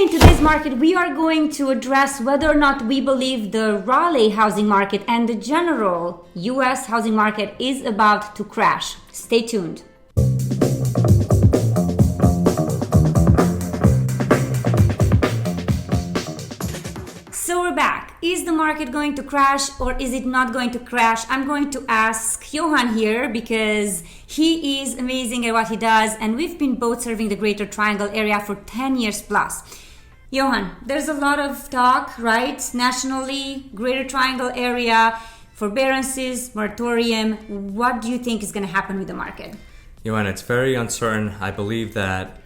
in today's market, we are going to address whether or not we believe the Raleigh housing market and the general US housing market is about to crash. Stay tuned. So we're back. Is the market going to crash or is it not going to crash? I'm going to ask Johan here because he is amazing at what he does, and we've been both serving the Greater Triangle area for 10 years plus. Johan, there's a lot of talk, right? Nationally, Greater Triangle area, forbearances, moratorium. What do you think is going to happen with the market? Joanna, it's very uncertain. I believe that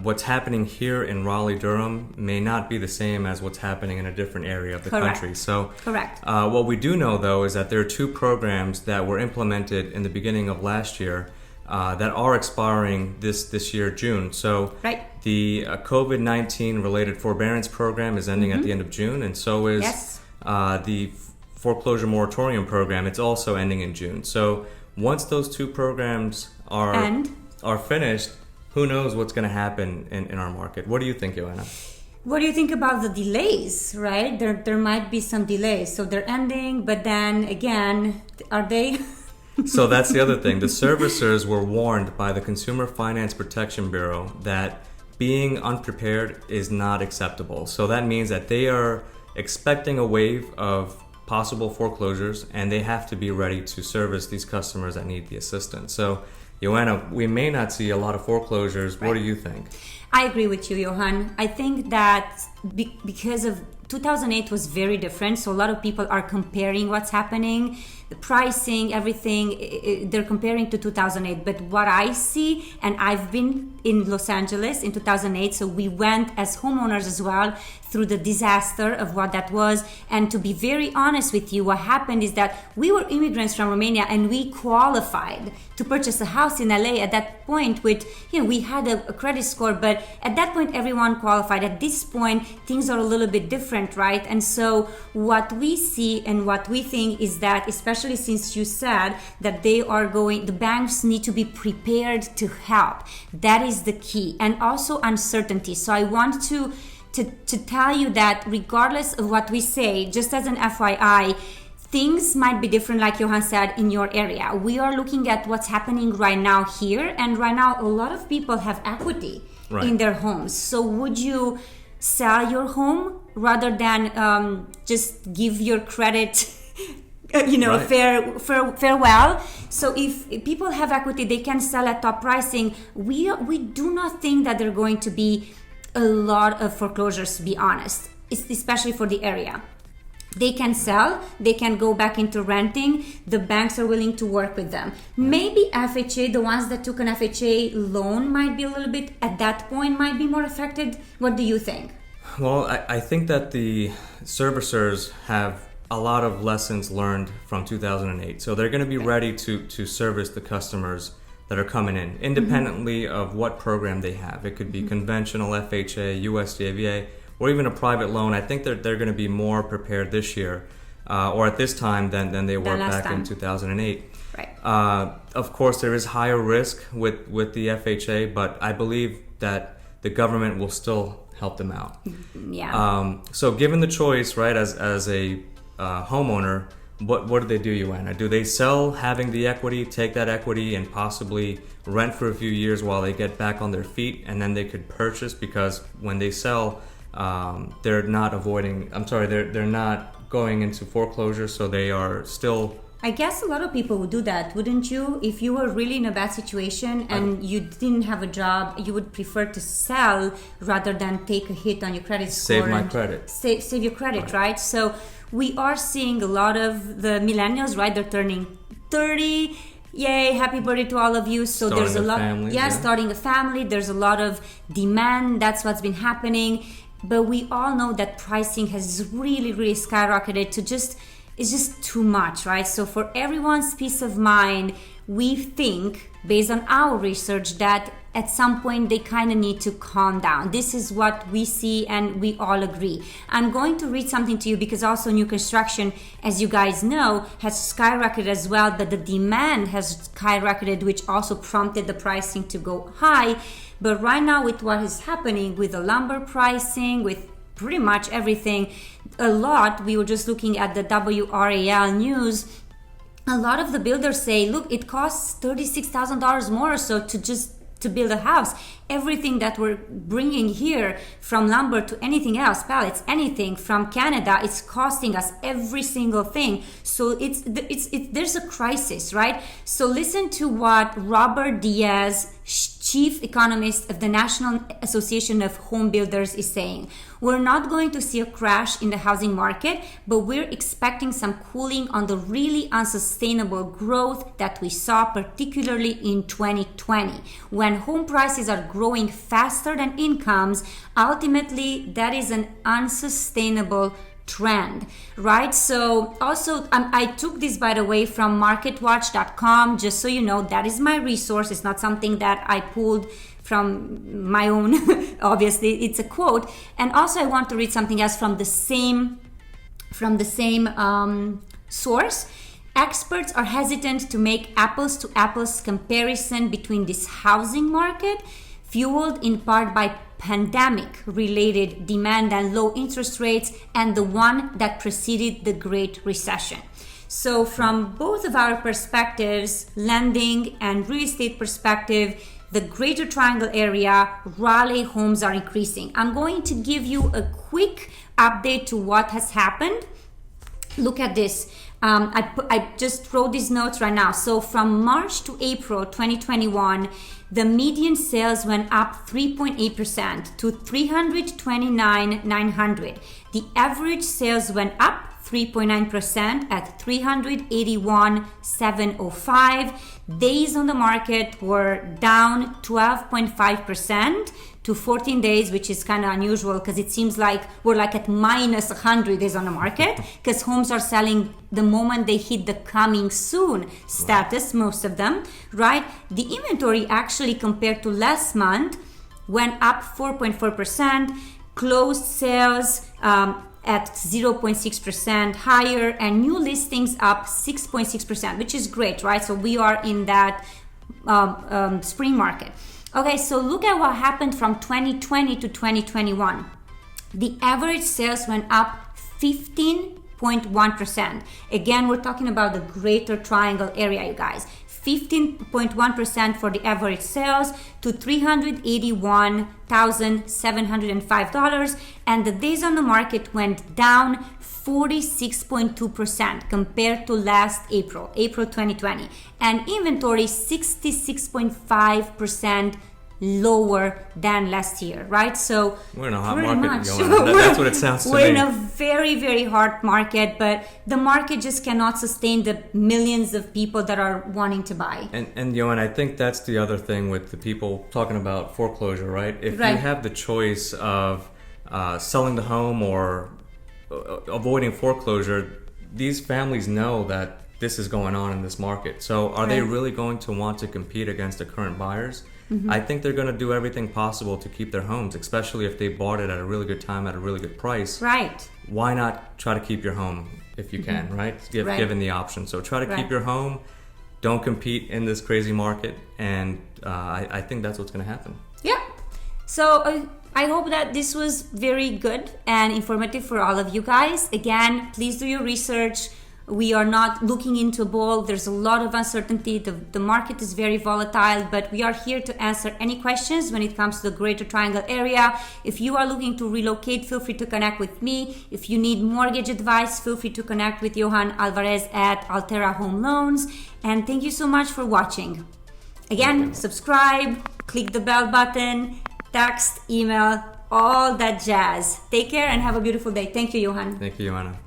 what's happening here in Raleigh-Durham may not be the same as what's happening in a different area of the country. So, correct. What we do know, though, is that there are two programs that were implemented in the beginning of last year that are expiring this year, June. So, the COVID-19 related forbearance program is ending at the end of June, and so is the Foreclosure Moratorium program. It's also ending in June. So, once those two programs are finished, who knows what's going to happen in our market? What do you think, Joanna? What do you think about the delays, right? There might be some delays. So they're ending, but then again, are they? So that's the other thing. The servicers were warned by the Consumer Finance Protection Bureau that being unprepared is not acceptable. So that means that they are expecting a wave of possible foreclosures, and they have to be ready to service these customers that need the assistance. So, Joanna, we may not see a lot of foreclosures. What do you think? I agree with you, Johan. I think that because of 2008 was very different, so a lot of people are comparing what's happening, the pricing, everything, they're comparing to 2008. But what I see, and I've been in Los Angeles in 2008, so we went as homeowners as well through the disaster of what that was. And to be very honest with you, what happened is that we were immigrants from Romania and we qualified to purchase a house in LA at that point with, we had a credit score, but at that point everyone qualified. At this point, things are a little bit different, right? And so what we see and what we think is that, especially since you said that the banks need to be prepared to help. That is the key. And also uncertainty. So I want to tell you that regardless of what we say, just as an FYI, things might be different, like Johan said, in your area. We are looking at what's happening right now here, and right now a lot of people have equity in their homes. So would you sell your home rather than just give your credit farewell? So if people have equity, they can sell at top pricing. We do not think that there are going to be a lot of foreclosures, to be honest, especially for the area. They can sell, they can go back into renting. The banks are willing to work with them. Maybe FHA, the ones that took an FHA loan might be a little bit, at that point, might be more affected. What do you think? Well, I think that the servicers have a lot of lessons learned from 2008. So they're going to be ready to service the customers that are coming in, independently of what program they have. It could be conventional FHA, USDA, or even a private loan. I think they're going to be more prepared this year, or at this time than they were back in 2008. Right. Of course, there is higher risk with the FHA, but I believe that the government will still help them out. Yeah. So given the choice, right, as a homeowner, what do they do, Joanna? Do they sell having the equity, take that equity, and possibly rent for a few years while they get back on their feet, and then they could purchase? Because when they sell, they're not going into foreclosure, so they are still. I guess a lot of people would do that, wouldn't you? If you were really in a bad situation and you didn't have a job, you would prefer to sell rather than take a hit on your credit score. Save my credit. Save your credit, right? So we are seeing a lot of the millennials, right? They're turning 30. Yay, happy birthday to all of you. So there's a lot. Starting a family. There's a lot of demand. That's what's been happening. But we all know that pricing has really, really skyrocketed to it's just too much, right? So for everyone's peace of mind, we think, based on our research, that at some point they kind of need to calm down. This is what we see and we all agree. I'm going to read something to you because also new construction, as you guys know, has skyrocketed as well, but the demand has skyrocketed, which also prompted the pricing to go high. But right now, with what is happening with the lumber pricing, with pretty much everything, we were just looking at the WRAL news. A lot of the builders say, look, it costs $36,000 more or so to build a house. Everything that we're bringing here, from lumber to anything else, pallets, anything from Canada, it's costing us every single thing. So there's a crisis, right? So listen to what Robert Diaz, chief economist of the National Association of Home Builders, is saying. We're not going to see a crash in the housing market, but we're expecting some cooling on the really unsustainable growth that we saw, particularly in 2020. When home prices are growing faster than incomes, ultimately that is an unsustainable trend, right? So also, I took this, by the way, from marketwatch.com, just so you know. That is my resource. It's not something that I pulled from my own. Obviously, it's a quote. And also, I want to read something else from the same source. Experts are hesitant to make apples to apples comparison between this housing market, fueled in part by pandemic related demand and low interest rates, and the one that preceded the Great Recession. So from both of our perspectives, lending and real estate perspective, the Greater Triangle area, Raleigh homes are increasing. I'm going to give you a quick update to what has happened. Look at this. I just wrote these notes right now. So from March to April 2021, the median sales went up 3.8% to 329,900. The average sales went up 3.9% at 381,705. Days on the market were down 12.5% to 14 days, which is kind of unusual because it seems like we're like at minus 100 days on the market, because homes are selling the moment they hit the coming soon status, most of them, right? The inventory actually, compared to last month, went up 4.4%. Closed sales at 0.6% higher, and new listings up 6.6%, which is great, right? So we are in that spring market. Okay, so look at what happened from 2020 to 2021. The average sales went up 15.1%. Again, we're talking about the Greater Triangle area, you guys. 15.1% for the average sales to $381,705, and the days on the market went down 46.2% compared to last April 2020, and inventory 66.5% lower than last year, right? So we're in a hot market going on. That's what it sounds to me. We're in a very, very hard market, but the market just cannot sustain the millions of people that are wanting to buy. And Joanne, I think that's the other thing with the people talking about foreclosure, right? If you have the choice of selling the home or avoiding foreclosure, these families know that this is going on in this market. So are they really going to want to compete against the current buyers? Mm-hmm. I think they're going to do everything possible to keep their homes, especially if they bought it at a really good time at a really good price. Right. Why not try to keep your home if you can, right? Given the option. So try to keep your home. Don't compete in this crazy market. And I think that's what's going to happen. Yeah. So I hope that this was very good and informative for all of you guys. Again, please do your research. We are not looking into a ball. There's a lot of uncertainty. The market is very volatile, but we are here to answer any questions when it comes to the Greater Triangle area. If you are looking to relocate, feel free to connect with me. If you need mortgage advice, feel free to connect with Johan Alvarez at Altera Home Loans. And thank you so much for watching. Again, subscribe, click the bell button, text, email, all that jazz. Take care and have a beautiful day. Thank you, Johan. Thank you, Joanna.